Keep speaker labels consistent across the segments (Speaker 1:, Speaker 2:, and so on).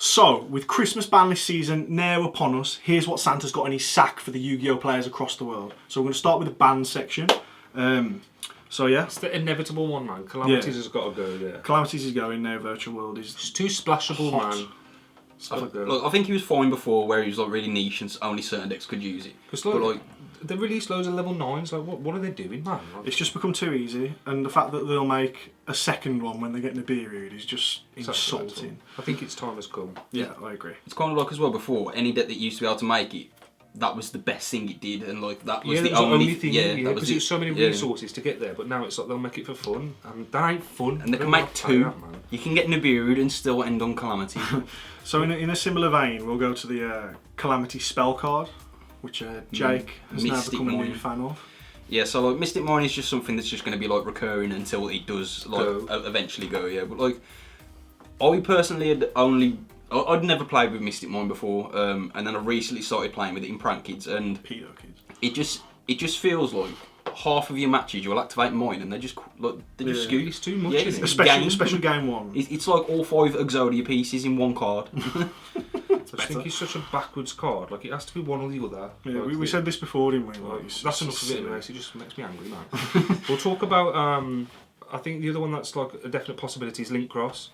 Speaker 1: So, with Christmas ban this season now upon us, here's what Santa's got in his sack for the Yu-Gi-Oh players across the world. So we're going to start with the ban section. So yeah.
Speaker 2: It's the inevitable one, man. Calamities has got to go there.
Speaker 1: Calamities is going now, Virtual World is...
Speaker 2: It's too splashable,
Speaker 1: hot.
Speaker 2: man.
Speaker 3: Look, I think he was fine before, where he was like really niche and only certain decks could use it.
Speaker 2: Because like, they released loads of level 9s. Like, what are they doing, man? Like,
Speaker 1: it's just become too easy, and the fact that they'll make a second one when they get Nibiru'd is just insulting.
Speaker 2: I think its time has come.
Speaker 1: Yeah, I agree.
Speaker 3: It's kind of like as well before, any deck that used to be able to make it, that was the best thing it did, and like that was the only
Speaker 2: thing.
Speaker 3: Yeah,
Speaker 2: because it's so many resources to get there, but now it's like they'll make it for fun, and that ain't fun.
Speaker 3: And they can make two. You can get Nibiru'd and still end on Calamity.
Speaker 1: So in a similar vein, we'll go to the Calamity spell card, which Jake has now become a new fan of.
Speaker 3: Yeah, so like Mystic Mine is just something that's just going to be like recurring until it does like eventually go. Yeah, but like I personally I'd never played with Mystic Mine before, and then I recently started playing with it in Prank Kids, and
Speaker 1: Pedo Kids.
Speaker 3: It just feels like half of your matches you'll activate Mine, and they just scoot.
Speaker 2: It's too much.
Speaker 3: Yeah,
Speaker 1: especially game one.
Speaker 3: It's like all 5 Exodia pieces in one card.
Speaker 2: I think it's such a backwards card. Like, it has to be one or the other.
Speaker 1: Yeah, we said this before, didn't we? Like,
Speaker 2: that's enough of it anyway, so it just makes me angry, man. We'll talk about, I think the other one that's like a definite possibility is Link Cross.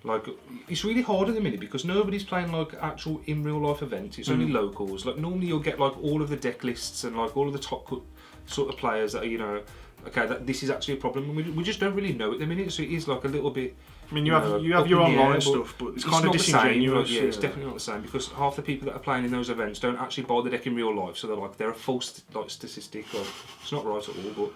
Speaker 2: Like, it's really hard at the minute because nobody's playing like actual in real life events. It's only locals. Like, normally you'll get like all of the deck lists and like all of the top cut sort of players that are, you know, okay, that this is actually a problem. And we just don't really know at the minute, so it is like a little bit.
Speaker 1: I mean, you have your online stuff, but it's kind of disingenuous.
Speaker 2: Yeah, it's definitely not the same because half the people that are playing in those events don't actually buy the deck in real life, so they're a false like statistic. Or, it's not right at all, but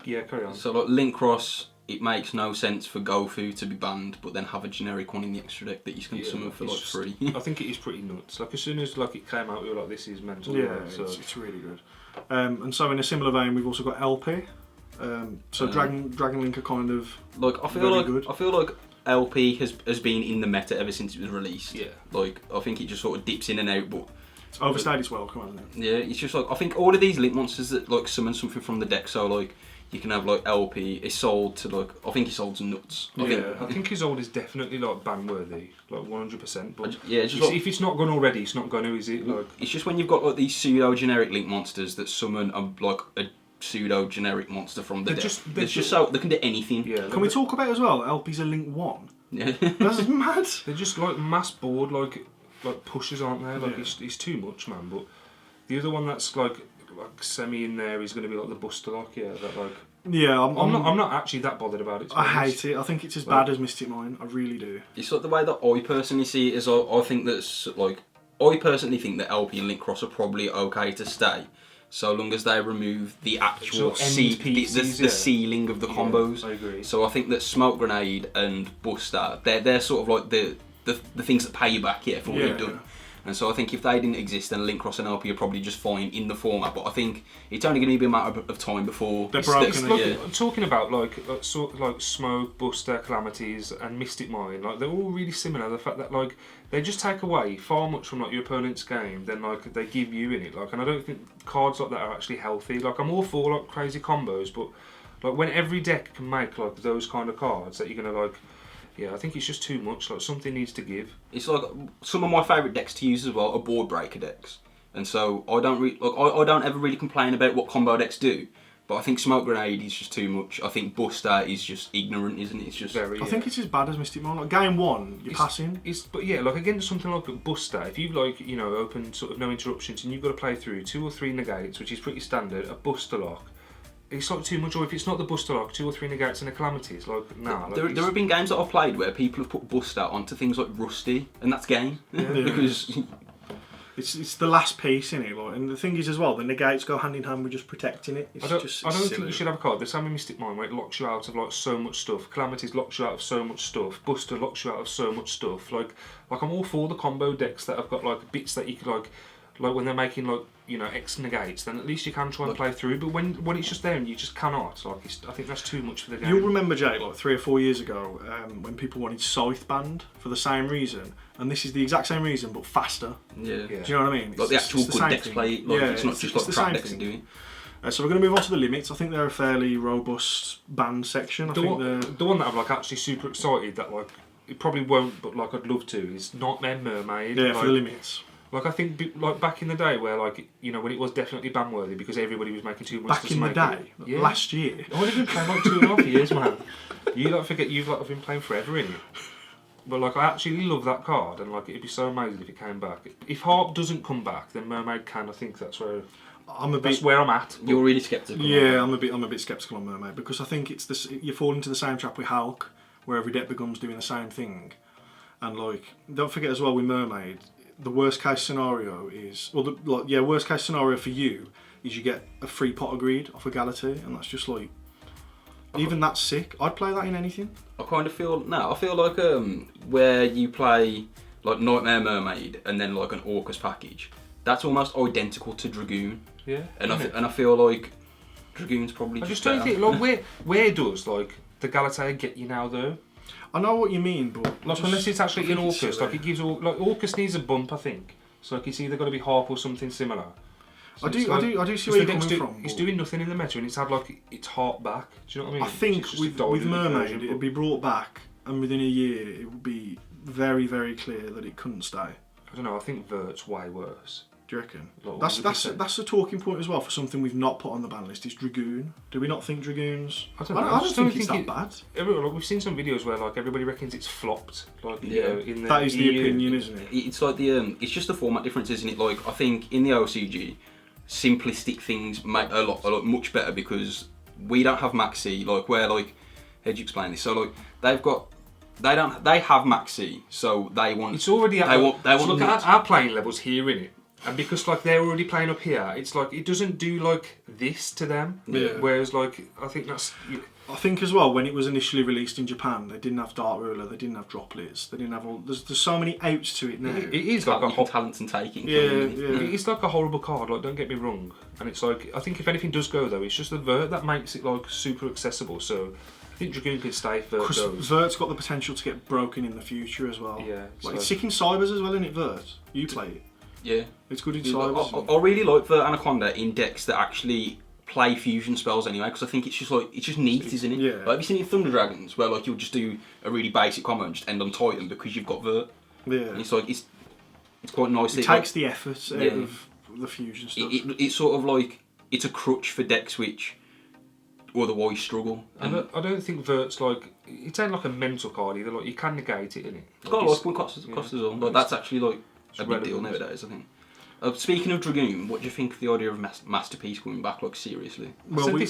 Speaker 2: yeah, carry on.
Speaker 3: So like Link Cross, it makes no sense for Gofu to be banned, but then have a generic one in the extra deck that you can summon for like free.
Speaker 2: I think it is pretty nuts. Like as soon as like it came out, we were like, this is mental.
Speaker 1: Yeah,
Speaker 2: right? So
Speaker 1: it's really good. And so in a similar vein, we've also got LP. Dragon Link are kind of
Speaker 3: like I feel like LP has been in the meta ever since it was released.
Speaker 2: Yeah.
Speaker 3: Like I think it just sort of dips in and out, but
Speaker 1: it's overstayed its welcome, hasn't it?
Speaker 3: Yeah, it's just like I think all of these link monsters that like summon something from the deck. So like you can have like LP. Isolde to like I think Isolde's nuts.
Speaker 2: I think Isolde is definitely like ban worthy, like 100%. But
Speaker 3: yeah, just
Speaker 2: if it's not gone already, it's not going to, is it? Like
Speaker 3: it's just when you've got like these pseudo generic link monsters that summon a pseudo generic monster from the deck. They're just so they can do anything.
Speaker 1: Yeah. Can we talk about as well? LP's a Link 1.
Speaker 3: Yeah.
Speaker 1: That's mad.
Speaker 2: They're just like mass board like pushers, aren't they? Like it's too much, man. But the other one that's like semi in there is going to be like the Buster Lock. Yeah, that like.
Speaker 1: Yeah,
Speaker 2: I'm not actually that bothered about it.
Speaker 1: I hate it. I think it's as bad as Mystic Mine. I really do.
Speaker 3: It's like the way that I personally see it is I think that's like I personally think that LP and Link Cross are probably okay to stay, so long as they remove the actual the ceiling of the combos.
Speaker 2: I agree.
Speaker 3: So I think that Smoke Grenade and Buster, they're sort of like the things that pay you back for what you've done. And so I think if they didn't exist, then Link Cross and LP are probably just fine in the format. But I think it's only going to be a matter of time before
Speaker 1: they're broken.
Speaker 2: I'm talking about like Smoke, Buster, Calamities, and Mystic Mine. Like they're all really similar. The fact that like they just take away far much from like your opponent's game than like they give you in it. Like, and I don't think cards like that are actually healthy. Like I'm all for like crazy combos, but like when every deck can make like those kind of cards that you're gonna like. Yeah, I think it's just too much. Like something needs to give.
Speaker 3: It's like some of my favourite decks to use as well are board breaker decks, and so I don't ever really complain about what combo decks do. But I think Smoke Grenade is just too much. I think Buster is just ignorant, isn't it? It's just
Speaker 2: very.
Speaker 1: I think it's as bad as Mystic Mine. Like game one, you're passing.
Speaker 2: But yeah, like against something like a Buster, if you've like open sort of no interruptions and you've got to play through 2 or 3 negates, which is pretty standard, a Buster Lock. It's like too much, or if it's not the Buster Lock, 2 or 3 negates and a Calamities, like nah.
Speaker 3: There have been games that I've played where people have put Buster onto things like Rusty, and that's game because
Speaker 1: it's the last piece in it. Like, and the thing is as well, the negates go hand in hand with just protecting it.
Speaker 2: I don't think you should have a card. There's some in Mystic Mine where it locks you out of like so much stuff. Calamities locks you out of so much stuff. Buster locks you out of so much stuff. Like I'm all for the combo decks that have got like bits that you could like when they're making like X negates, then at least you can try and play through. But when it's just there and you just cannot, like I think that's too much for the game.
Speaker 1: You'll remember, Jake, like 3 or 4 years ago, when people wanted Scythe banned for the same reason, and this is the exact same reason but faster.
Speaker 3: Yeah.
Speaker 1: Do you know what I mean?
Speaker 3: Like the actual good decks play. Like it's not just like crap decks doing.
Speaker 1: So we're going to move on to the limits. I think they're a fairly robust band section.
Speaker 2: The one that I'm like actually super excited that like it probably won't, but like I'd love to, is Nightmare Mermaid.
Speaker 1: Yeah,
Speaker 2: like,
Speaker 1: for the limits.
Speaker 2: Like I think, like back in the day, where like when it was definitely ban worthy because everybody was making too much.
Speaker 1: Back in the day, last year.
Speaker 2: I've only been playing like 2.5 years, man. You like forget you've like been playing forever, innit? But like I actually love that card, and like it'd be so amazing if it came back. If Harp doesn't come back, then Mermaid can. I think that's where that's where I'm at.
Speaker 3: You're really sceptical.
Speaker 1: Yeah, I'm a bit sceptical on Mermaid because I think it's this. You fall into the same trap with Hulk, where every deck becomes doing the same thing, and like don't forget as well with Mermaid. The worst case scenario is, worst case scenario for you is you get a free pot agreed off a Galaxy, and that's just like, even that's sick. I'd play that in anything.
Speaker 3: I feel like where you play like Nightmare Mermaid and then like an Orcus package, that's almost identical to Dragoon.
Speaker 2: Yeah.
Speaker 3: And I feel like Dragoon's probably.
Speaker 2: I just don't think like where does like the Galaxy get you now though?
Speaker 1: I know what you mean, but
Speaker 2: like unless it's actually in Orcus, like it gives like Orcus needs a bump, I think. So like it's either got to be Harp or something similar. So
Speaker 1: I do see where you're coming from.
Speaker 2: It's doing nothing in the meta, and it's had like its heart back. Do you know what I mean?
Speaker 1: I think with Mermaid, it'd be brought back, and within a year, it would be very, very clear that it couldn't stay.
Speaker 2: I don't know. I think Vert's way worse.
Speaker 1: Do you reckon?
Speaker 2: Like
Speaker 1: That's a talking point as well for something we've not put on the ban list. Is Dragoon? Do we not think Dragoons?
Speaker 2: I don't know.
Speaker 1: I don't think it's that bad.
Speaker 2: Like, we've seen some videos where like everybody reckons it's flopped. Like in the
Speaker 1: that is the opinion, isn't it?
Speaker 3: It's like it's just the format difference, isn't it? Like I think in the OCG, simplistic things make a lot much better because we don't have Maxi. Like where like how do you explain this? So like they have Maxi, so they want.
Speaker 2: It's already at.
Speaker 3: Look
Speaker 2: at our playing levels here, innit? And because like they're already playing up here, it's like it doesn't do like this to them.
Speaker 1: Yeah.
Speaker 2: Whereas like I think that's.
Speaker 1: I think as well when it was initially released in Japan, they didn't have Dark Ruler, they didn't have Droplets, they didn't have all. There's so many outs to it now.
Speaker 2: It is like a
Speaker 3: talents and taking.
Speaker 1: Yeah.
Speaker 2: It's like a horrible card. Like don't get me wrong. And it's like I think if anything does go though, it's just the Vert that makes it like super accessible. So. I think Dragoon could stay for
Speaker 1: Because Vert's got the potential to get broken in the future as well.
Speaker 2: Yeah.
Speaker 1: Like it's sick in Cybers as well, isn't it, Vert? You play it.
Speaker 3: Yeah.
Speaker 1: It's good in Cybers.
Speaker 3: I really like the Anaconda in decks that actually play fusion spells anyway, because I think it's just neat, isn't it?
Speaker 1: Yeah.
Speaker 3: Like, have you seen it in Thunder Dragons, where like you'll just do a really basic combo and just end on Titan because you've got Vert?
Speaker 1: Yeah.
Speaker 3: And it's like, it's quite nice.
Speaker 1: It takes the effort out of the fusion stuff.
Speaker 3: It's sort of like, it's a crutch for decks which otherwise struggle.
Speaker 2: I don't think Vert's like it ain't like a mental card either. Like you can negate it, innit?
Speaker 3: It's got a lot of cost as well. Like that's actually like a big deal nowadays, I think. Speaking of Dragoon, what do you think of the idea of Masterpiece coming back? Like seriously?
Speaker 1: Well, we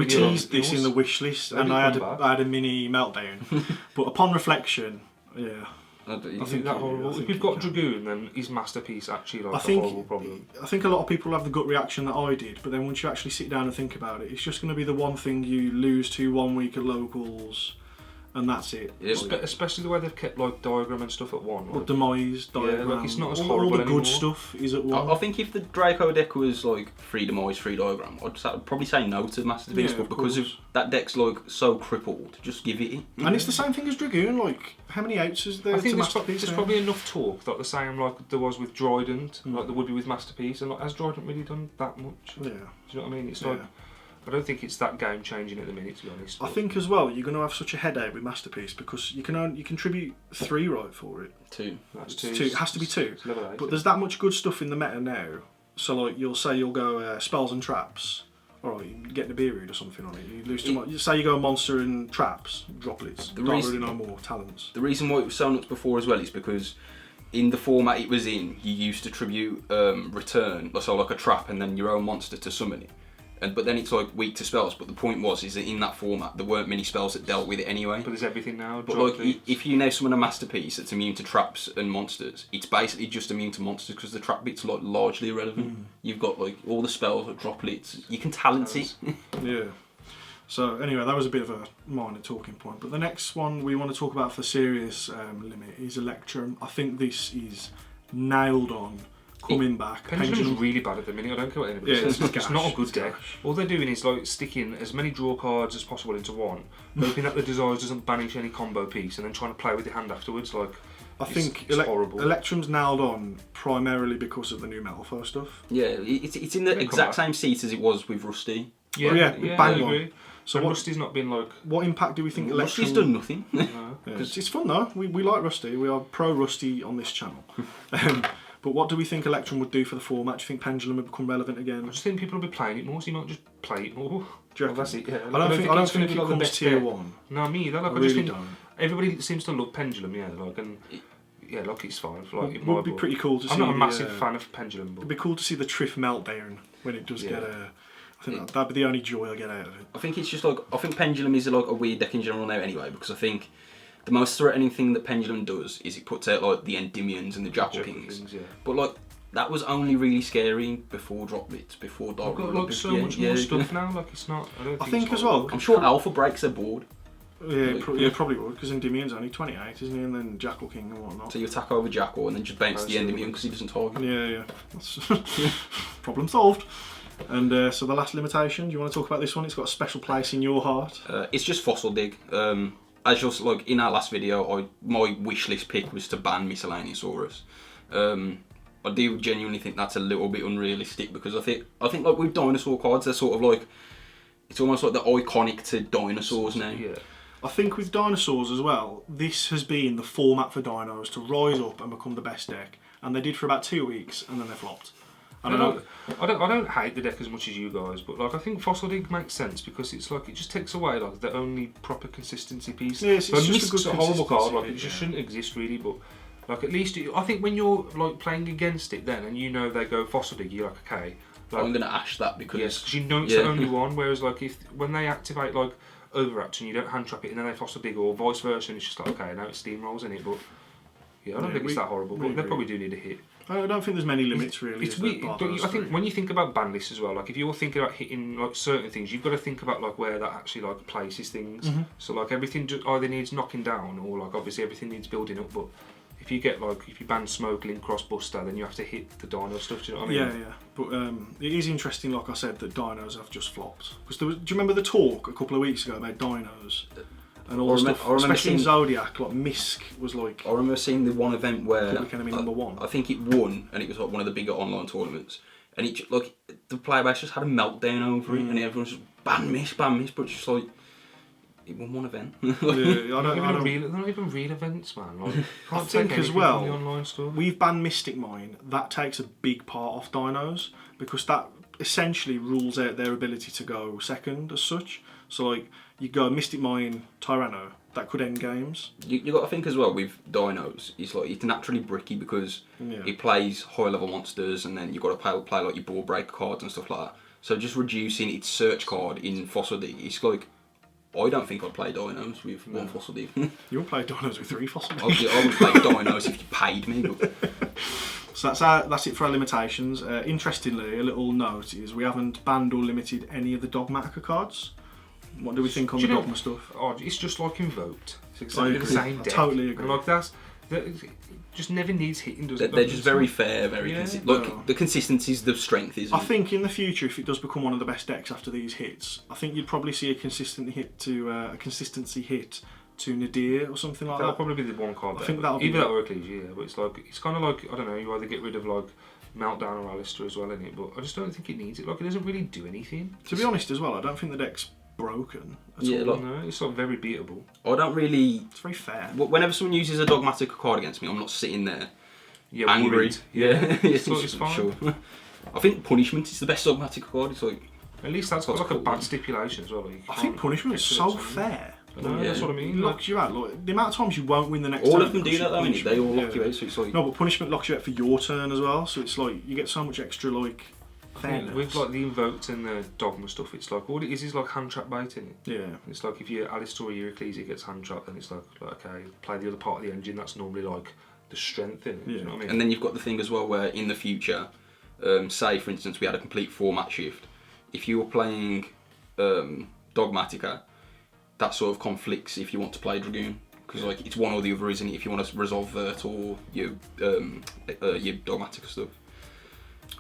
Speaker 1: teased this in the wish list, and I had a mini meltdown. But upon reflection, yeah.
Speaker 2: I think that horrible. If we've got Dragoon, then is Masterpiece actually like a horrible problem?
Speaker 1: I think a lot of people have the gut reaction that I did, but then once you actually sit down and think about it, it's just going to be the one thing you lose to 1 week at locals, and that's it.
Speaker 3: Yeah.
Speaker 2: Especially the way they've kept like diagram and stuff at one.
Speaker 1: Like, demise, diagram.
Speaker 2: Yeah, like it's not as
Speaker 1: all
Speaker 2: horrible
Speaker 1: the good
Speaker 2: anymore.
Speaker 1: stuff is at one.
Speaker 3: I think if the Draco deck was like free demise, free diagram, I'd probably say no to Masterpiece, but because of that deck's like so crippled, just give it.
Speaker 1: And it's the same thing as Dragoon. Like, how many outs is there?
Speaker 2: I think
Speaker 1: to
Speaker 2: there's probably enough talk, like the same like there was with Dryden, like there would be with Masterpiece, and like has Dryden really done that much?
Speaker 1: Yeah.
Speaker 2: Do you know what I mean? It's like I don't think it's that game changing at the minute, to be honest.
Speaker 1: I think as well you're going to have such a headache with Masterpiece because you contribute 3 right for it.
Speaker 3: 2.
Speaker 2: That's 2.
Speaker 1: It has to be 2.
Speaker 2: It's level 8,
Speaker 1: but there's that much good stuff in the meta now. So like you'll go spells and traps. Alright, you get Nibiru or something on it. You lose too much. You say you go monster and traps, droplets. Really no more talents.
Speaker 3: The reason why it was so nuts before as well is because in the format it was in, you used to tribute return, so like a trap and then your own monster to summon it. But then it's like weak to spells. But the point is that in that format there weren't many spells that dealt with it anyway.
Speaker 2: But there's everything now.
Speaker 3: But like if you now summon a Masterpiece that's immune to traps and monsters, it's basically just immune to monsters because the trap bit's like largely irrelevant. You've got like all the spells, like droplets. You can talent it.
Speaker 1: Yeah. So anyway, that was a bit of a minor talking point. But the next one we want to talk about for serious limit is Electrum. I think this is nailed on. Coming back.
Speaker 2: Pendulum's really bad at the minute. I don't care what anybody says. It's not a good deck. All they're doing is like sticking as many draw cards as possible into one, hoping that the Desires doesn't banish any combo piece, and then trying to play with your hand afterwards. Like,
Speaker 1: I think
Speaker 2: horrible.
Speaker 1: Electrum's nailed on primarily because of the new Metalfoe stuff.
Speaker 3: Yeah, it's in the exact same seat as it was with Rusty.
Speaker 1: Yeah, bang
Speaker 2: I agree.
Speaker 1: So
Speaker 2: and
Speaker 1: what,
Speaker 2: Rusty's not been like.
Speaker 1: what impact do we think
Speaker 3: Rusty's
Speaker 1: Electrum...
Speaker 3: done nothing.
Speaker 2: No.
Speaker 1: Yeah, it's fun though. We like Rusty. We are pro Rusty on this channel. But what do we think Electrum would do for the format? Do you think Pendulum would become relevant again?
Speaker 2: I just think people will be playing it more, so you might just play it more.
Speaker 1: Do you
Speaker 2: Well,
Speaker 1: reckon?
Speaker 2: that's it. Yeah.
Speaker 1: I don't think
Speaker 2: it's gonna
Speaker 1: it
Speaker 2: be, like, the
Speaker 1: comes
Speaker 2: best
Speaker 1: tier
Speaker 2: deck.
Speaker 1: 1.
Speaker 2: No, me either. Like,
Speaker 1: I
Speaker 2: I just
Speaker 1: really
Speaker 2: think
Speaker 1: don't.
Speaker 2: everybody seems to love Pendulum. Yeah, like and yeah, like it's fine. Like,
Speaker 1: It would be pretty cool to see.
Speaker 2: I'm not a
Speaker 1: the,
Speaker 2: massive fan of Pendulum,
Speaker 1: It'd
Speaker 2: but
Speaker 1: be cool to see the Triff meltdown when it does get a. I think that'd be the only joy I get out of it.
Speaker 3: I think it's just like, I think Pendulum is like a weird deck in general now anyway, because I think the most threatening thing that Pendulum does is it puts out like the Endymions and the Jackal Kings.
Speaker 2: yeah.
Speaker 3: But like, that was only really scary before drop bits, before
Speaker 2: I've
Speaker 3: Dark
Speaker 2: got
Speaker 3: Ruler,
Speaker 2: like so
Speaker 3: yeah,
Speaker 2: much
Speaker 3: yeah,
Speaker 2: more
Speaker 3: yeah.
Speaker 2: stuff now. Like it's not. I
Speaker 1: think
Speaker 2: it's
Speaker 1: as
Speaker 2: like-
Speaker 1: well,
Speaker 3: I'm sure Alpha breaks their board,
Speaker 1: Yeah, yeah, probably would, because Endymion's only 28, isn't he? And then Jackal King and whatnot.
Speaker 3: so you attack over Jackal and then just bounce the
Speaker 2: Absolutely.
Speaker 3: Endymion because he doesn't target.
Speaker 1: Yeah. That's problem solved. And so the last limitation, do you want to talk about this one? It's got a special place in your heart.
Speaker 3: It's just Fossil Dig. As just like in our last video, my wish list pick was to ban Miscellaneousaurus. I do genuinely think that's a little bit unrealistic because I think like with dinosaur cards, they're sort of like, it's almost like they're iconic to dinosaurs now.
Speaker 2: Yeah.
Speaker 1: I think with dinosaurs as well, this has been the format for dinos to rise up and become the best deck. And they did for about 2 weeks, and then they flopped. I don't know.
Speaker 2: I don't hate the deck as much as you guys, but like I think Fossil Dig makes sense because it's like it just takes away like the only proper consistency piece.
Speaker 1: Yeah, it's
Speaker 2: so
Speaker 1: just a
Speaker 2: Mist's
Speaker 1: good
Speaker 2: a horrible card,
Speaker 1: consistency,
Speaker 2: like it just shouldn't exist really, but like at least I think when you're like playing against it then and you know they go Fossil Dig, you're like okay. Like,
Speaker 3: I'm gonna ash that because
Speaker 2: yes, because you know it's the only one. Whereas like when they activate like Overreact and you don't hand trap it and then they Fossil Dig or vice versa, and it's just like okay now it steamrolls in it, but yeah I don't think it's that horrible. But they probably do need a hit.
Speaker 1: I don't think there's many limits really.
Speaker 2: It's weird, but I think when you think about ban lists as well, like if you're thinking about hitting like certain things, you've got to think about like where that actually like places things. So like everything just either needs knocking down or like obviously everything needs building up. But if you get like if you ban Smoke, Link, Cross, Buster, then you have to hit the Dino stuff. Do you know what I mean?
Speaker 1: Yeah. But it is interesting, like I said, that dinos have just flopped. Because do you remember the talk a couple of weeks ago about dinos? And all the stuff, especially in Zodiac, like Misk was like...
Speaker 3: I remember seeing the one event where
Speaker 1: Public Enemy #1.
Speaker 3: I think it won, and it was like one of the bigger online tournaments. And it like the player base just had a meltdown over it, and everyone's just ban Misk, but it's just like it won one event.
Speaker 1: Yeah,
Speaker 2: They're not even real events, man. Like,
Speaker 1: I think as well,
Speaker 2: from the online stuff.
Speaker 1: we've banned Mystic Mine. That takes a big part off dinos because that essentially rules out their ability to go second as such. So like you go Mystic Mine, Tyranno, that could end games.
Speaker 3: You got to think as well with dinos. It's like it's naturally bricky because it plays high level monsters, and then you've got to play like your board breaker cards and stuff like that. So just reducing its search card in Fossil Dig, it's like I don't think I'd play dinos with one Fossil Dig.
Speaker 1: You would play dinos with 3 Fossil
Speaker 3: I would play dinos if you paid me. But
Speaker 1: So that's it for our limitations. Interestingly, a little note is we haven't banned or limited any of the Dogmatica cards. What do we think on the Dogma stuff?
Speaker 2: Oh, it's just like Invoked. It's exactly the same
Speaker 1: I
Speaker 2: deck.
Speaker 1: totally agree.
Speaker 2: And like that just never needs hitting, does it?
Speaker 3: they're just very fair, very
Speaker 1: No.
Speaker 3: the consistency's the strength, isn't
Speaker 1: I
Speaker 3: it?
Speaker 1: think in the future, if it does become one of the best decks after these hits, I think you'd probably see a consistency hit to Nadir or something like
Speaker 2: That'll
Speaker 1: that.
Speaker 2: probably be the one card.
Speaker 1: I think that'll be
Speaker 2: either that or Ecclesia. Yeah, but it's like it's kind of like I don't know. You either get rid of like Meltdown or Alistair as well in it, but I just don't think it needs it. Like it doesn't really do anything.
Speaker 1: To be honest, as well, I don't think the deck's broken at
Speaker 3: Yeah,
Speaker 1: all.
Speaker 3: like-
Speaker 2: No, it's not very beatable.
Speaker 3: I don't really.
Speaker 1: It's very fair.
Speaker 3: Whenever someone uses a Dogmatica card against me, I'm not sitting there
Speaker 2: Yeah,
Speaker 3: angry.
Speaker 2: worried.
Speaker 3: Yeah,
Speaker 2: It's fine.
Speaker 3: sure. I think Punishment is the best Dogmatica card. It's like
Speaker 2: At least that's got
Speaker 3: That's
Speaker 2: like a
Speaker 3: cool.
Speaker 2: bad stipulation as well. Like, you
Speaker 1: I
Speaker 2: can't
Speaker 1: think Punishment is
Speaker 2: get to
Speaker 1: so
Speaker 2: it,
Speaker 1: fair.
Speaker 2: No,
Speaker 3: Yeah.
Speaker 2: that's what I
Speaker 1: It
Speaker 2: mean. Like,
Speaker 1: locks you out. Like, the amount of times you won't win the next
Speaker 3: all
Speaker 1: turn
Speaker 3: of them do
Speaker 1: because
Speaker 3: that, though.
Speaker 1: you
Speaker 3: innit? They all
Speaker 1: punishment.
Speaker 3: lock you out, so it's like
Speaker 1: No, but Punishment locks you out for your turn as well, so it's like you get so much extra like fairness.
Speaker 2: with like the Invoked and the Dogma stuff, it's like all it is like hand trap baiting.
Speaker 1: Yeah.
Speaker 2: It's like if your Alistair or your Ecclesia gets hand trapped, then it's like okay, play the other part of the engine. That's normally like the strength in it. Do you know what I mean?
Speaker 3: And then you've got the thing as well where in the future, say for instance we had a complete format shift. If you were playing Dogmatica, that sort of conflicts if you want to play Dragoon. Because like it's one or the other, isn't it? If you want to resolve Vert or your Dogmatica stuff.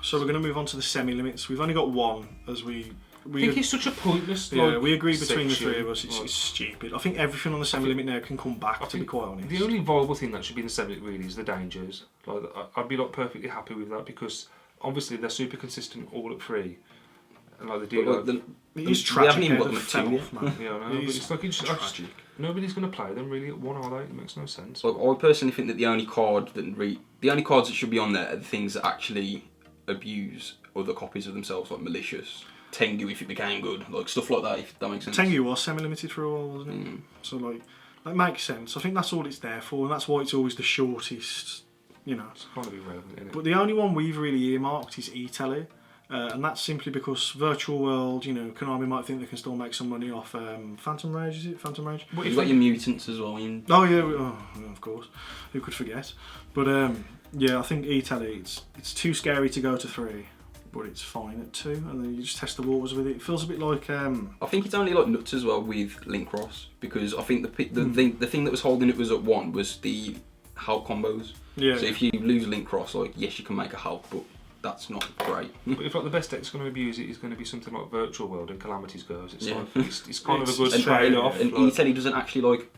Speaker 1: So we're going to move on to the semi-limits. We've only got one, as we
Speaker 2: I think it's such a pointless.
Speaker 1: yeah,
Speaker 2: like,
Speaker 1: we agree between the
Speaker 2: section.
Speaker 1: three of us. It's
Speaker 2: Like,
Speaker 1: stupid. I think everything on the semi-limit now can come back.
Speaker 2: I
Speaker 1: To be
Speaker 2: think
Speaker 1: quite honest,
Speaker 2: the only viable thing that should be in the 7 really is the dangers. Like I'd be like perfectly happy with that because obviously they're super consistent all at 3. And like they do
Speaker 3: But,
Speaker 2: like,
Speaker 1: It's
Speaker 3: we
Speaker 1: tragic.
Speaker 3: haven't even
Speaker 1: how
Speaker 3: got
Speaker 1: they
Speaker 3: them at
Speaker 1: fell
Speaker 3: 2
Speaker 1: off, man.
Speaker 2: yeah, I know,
Speaker 1: It
Speaker 2: but
Speaker 1: is
Speaker 2: it's like
Speaker 1: tragic.
Speaker 2: nobody's going to play them really at 1, are they? It makes no sense.
Speaker 3: like, I personally think that the only cards that should be on there are the things that actually abuse other copies of themselves, like malicious, Tengu if it became good, like stuff like that. If that makes sense.
Speaker 1: Tengu was semi-limited for a while, wasn't it? So like that makes sense. I think that's all it's there for, and that's why it's always the shortest. You know.
Speaker 2: It's kind of irrelevant, isn't it?
Speaker 1: But the only one we've really earmarked is E-Tele. And that's simply because Virtual World, you know, Konami might think they can still make some money off Phantom Rage, is it? Phantom Rage?
Speaker 3: You've got your mutants as well.
Speaker 1: Oh yeah, of course. Who could forget? But yeah, I think E-Tele, it's too scary to go to 3, but it's fine at 2, and then you just test the waters with it. It feels a bit like...
Speaker 3: I think it's only like nuts as well with Link Cross, because I think the thing that was holding it was at 1 was the Hulk combos.
Speaker 1: Yeah.
Speaker 3: So if you lose Link Cross, like, yes, you can make a Hulk, but that's not great.
Speaker 2: But if like the best deck's going to abuse it is going to be something like Virtual World and Calamities goes, it's
Speaker 3: Yeah.
Speaker 2: like it's kind of a
Speaker 1: It's
Speaker 2: good
Speaker 1: fair
Speaker 2: trade-off.
Speaker 3: And
Speaker 2: like,
Speaker 3: E-Tele doesn't actually like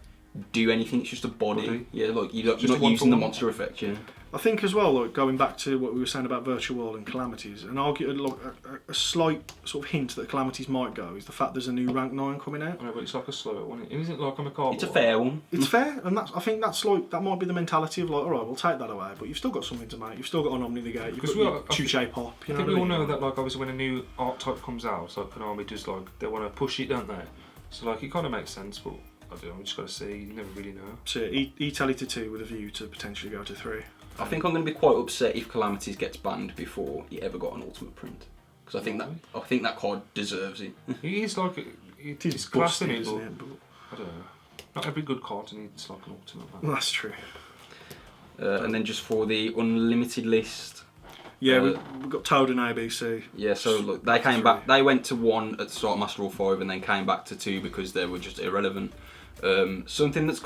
Speaker 3: do anything. It's just a body. Yeah, like you're
Speaker 2: Just
Speaker 3: not
Speaker 2: a
Speaker 3: using the
Speaker 2: one-for-one.
Speaker 3: monster effect. Yeah.
Speaker 1: I think as well, like going back to what we were saying about Virtual World and Calamities, and argue a slight sort of hint that Calamities might go is the fact there's a new rank 9 coming out.
Speaker 2: I know, but it's like a slow one. It isn't like on a cardboard.
Speaker 3: It's a fair one.
Speaker 1: It's fair, and I think that's like that might be the mentality of like, all right, we'll take that away, but you've still got something to make. You've still got an Omni the Gate. You've
Speaker 2: Because
Speaker 1: got your Chuche Pop. You
Speaker 2: I
Speaker 1: know
Speaker 2: think we
Speaker 1: what
Speaker 2: all
Speaker 1: I mean?
Speaker 2: know that, like, obviously when a new archetype comes out, like Konami does, like they want to push it, don't they? So like it kind of makes sense, but I don't know. We just got to see. You never really know.
Speaker 1: So E-Tele to 2 with a view to potentially go to 3.
Speaker 3: I think I'm going to be quite upset if Calamities gets banned before he ever got an ultimate print, because I think that card deserves it.
Speaker 2: It is like it's
Speaker 1: busted,
Speaker 2: class in it,
Speaker 1: isn't
Speaker 2: but
Speaker 1: it? But
Speaker 2: I don't know. Not every good card needs like an ultimate. Man.
Speaker 1: well, that's true.
Speaker 3: And then just for the unlimited list,
Speaker 1: Yeah, we've got Toad and ABC.
Speaker 3: yeah. So look, they came back. They went to 1 at the start of Master Rule 5, and then came back to 2 because they were just irrelevant. Something that's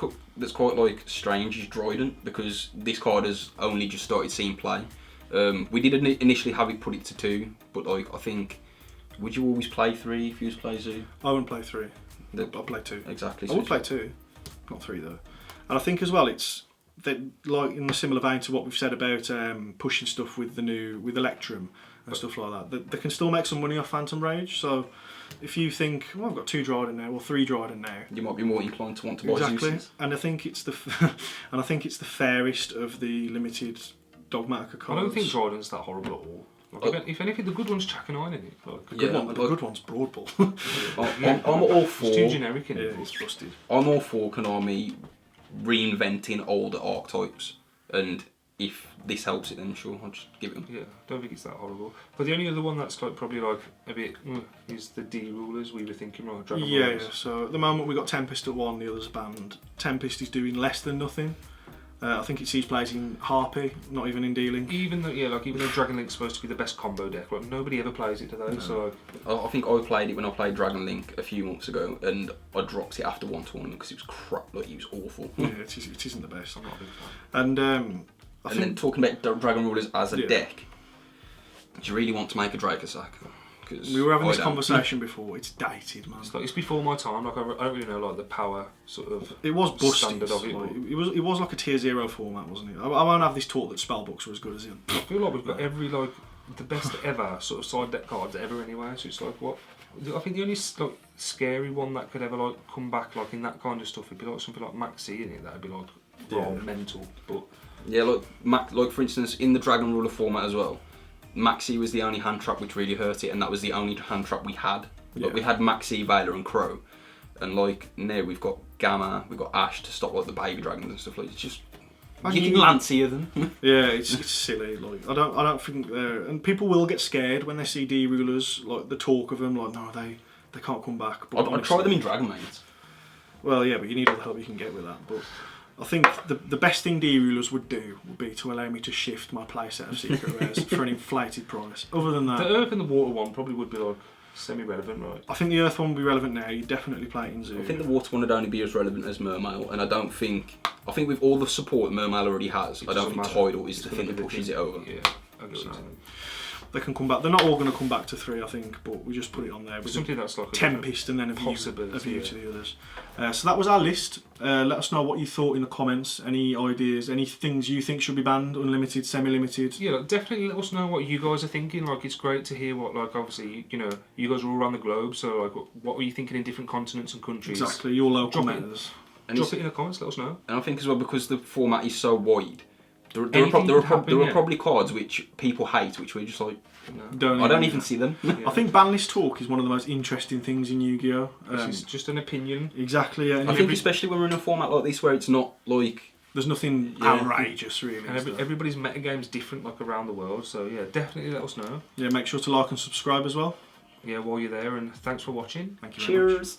Speaker 3: quite like strange is Dryden, because this card has only just started seeing play. We did initially have it put it to 2, but like I think, would you always play 3 if you was play Zoo?
Speaker 1: I wouldn't play 3.
Speaker 3: The-
Speaker 1: I'll play 2.
Speaker 3: Exactly.
Speaker 1: I would play 2, not 3 though. And I think as well, it's that like in a similar vein to what we've said about pushing stuff with Electrum and stuff like that. They can still make some money off Phantom Rage. So if you think, well, I've got 2 Dryden now, or 3 Dryden now.
Speaker 3: You might be more inclined to want to buy
Speaker 1: Exactly,
Speaker 3: Zeus's.
Speaker 1: and I think it's the fairest of the limited Dogmatica cards.
Speaker 2: I don't think Dryden's that horrible at all. Like, if anything, the good one's Chakanine in it. Like,
Speaker 1: The good,
Speaker 3: Yeah,
Speaker 1: one, the
Speaker 3: like-
Speaker 1: good one's Broad Bull.
Speaker 3: I'm all for.
Speaker 2: it's too generic in
Speaker 1: Yeah,
Speaker 2: it.
Speaker 1: it's busted.
Speaker 3: I'm all for Konami reinventing older archetypes, and if this helps it, then sure, I'll just give it them.
Speaker 2: Yeah, I don't think it's that horrible. But the only other one that's like probably like a bit is the D rulers. We were thinking, right, Dragon
Speaker 1: Yeah,
Speaker 2: Rulers.
Speaker 1: yeah, so at the moment we've got Tempest at 1, the other's banned. Tempest is doing less than nothing. I think it sees plays in Harpy, not even in dealing.
Speaker 2: Even though Dragon Link's supposed to be the best combo deck, like nobody ever plays it to those. So like,
Speaker 3: I think I played it when I played Dragon Link a few months ago, and I dropped it after 1 tournament because it was crap. Like, it was awful.
Speaker 1: Yeah, it isn't the best.
Speaker 2: I'm not a big fan.
Speaker 1: And I
Speaker 3: And
Speaker 1: think
Speaker 3: then talking about Dragon Rulers as a
Speaker 1: Yeah.
Speaker 3: deck, do you really want to make a Dracosack? Because
Speaker 1: we were having this conversation before. It's dated, man.
Speaker 2: It's before my time. Like I don't really know like the power sort of.
Speaker 1: It was busted.
Speaker 2: Standard of it,
Speaker 1: Like,
Speaker 2: but-
Speaker 1: it was like a tier 0 format, wasn't it? I won't have this talk that spellbooks are as good as it.
Speaker 2: I feel like we've got every like the best ever sort of side deck cards ever anyway. So it's like what I think the only like scary one that could ever like come back like in that kind of stuff would be like something like Maxi in it. That'd be like raw mental, but.
Speaker 3: Yeah, like for instance, in the Dragon Ruler format as well, Maxi was the only hand trap which really hurt it, and that was the only hand trap we had.
Speaker 1: Yeah.
Speaker 3: Like, we had Maxi, Veiler, and Crow, and like now we've got Gamma, we've got Ash to stop like the baby dragons and stuff like. It's just getting lancier than.
Speaker 1: Yeah, it's silly. Like I don't think they're, and people will get scared when they see D rulers. Like the talk of them, like no, they can't come back. But
Speaker 3: I'd try them in Dragon Mains.
Speaker 1: Well, yeah, but you need all the help you can get with that. But I think the best thing D rulers would do would be to allow me to shift my playset of secret rares for an inflated price. Other than
Speaker 2: The
Speaker 1: that,
Speaker 2: Earth and the Water one probably would be like semi-relevant, right?
Speaker 1: I think the Earth one will be relevant now. You definitely play it in Zoo.
Speaker 3: I think the Water one would only be as relevant as Mermail, and I think with all the support Mermail already has, I don't think
Speaker 2: doesn't matter.
Speaker 3: Tidal is
Speaker 2: It's
Speaker 3: the
Speaker 2: gonna
Speaker 3: thing
Speaker 2: be
Speaker 3: that pushes it over.
Speaker 2: Yeah, I get what you're saying.
Speaker 1: they can come back. They're not all going to come back to 3, I think, but we just put it on there. With
Speaker 2: Something that's like a
Speaker 1: Tempest and then a view
Speaker 2: possibility,
Speaker 1: to the others. So that was our list. Let us know what you thought in the comments. Any ideas, any things you think should be banned, unlimited, semi-limited.
Speaker 2: Yeah, like, definitely let us know what you guys are thinking. Like, it's great to hear what, like, obviously, you know, you guys are all around the globe, so like, what were you thinking in different continents and countries?
Speaker 1: Exactly, your local commenters.
Speaker 2: Drop it in the comments, let us know.
Speaker 3: And I think as well, because the format is so wide, there are probably cards which people hate, which we're just like,
Speaker 1: no.
Speaker 3: I don't even see them.
Speaker 1: I think ban list talk is one of the most interesting things in Yu-Gi-Oh!
Speaker 2: It's just an opinion.
Speaker 1: Exactly, yeah.
Speaker 3: I think especially when we're in a format like this where it's not like...
Speaker 1: There's nothing outrageous, really.
Speaker 2: And everybody's metagame's different, like, around the world, so yeah, definitely let us know.
Speaker 1: Yeah, make sure to like and subscribe as well.
Speaker 2: Yeah, while you're there, and thanks for watching.
Speaker 1: Thank you very much.
Speaker 3: Cheers.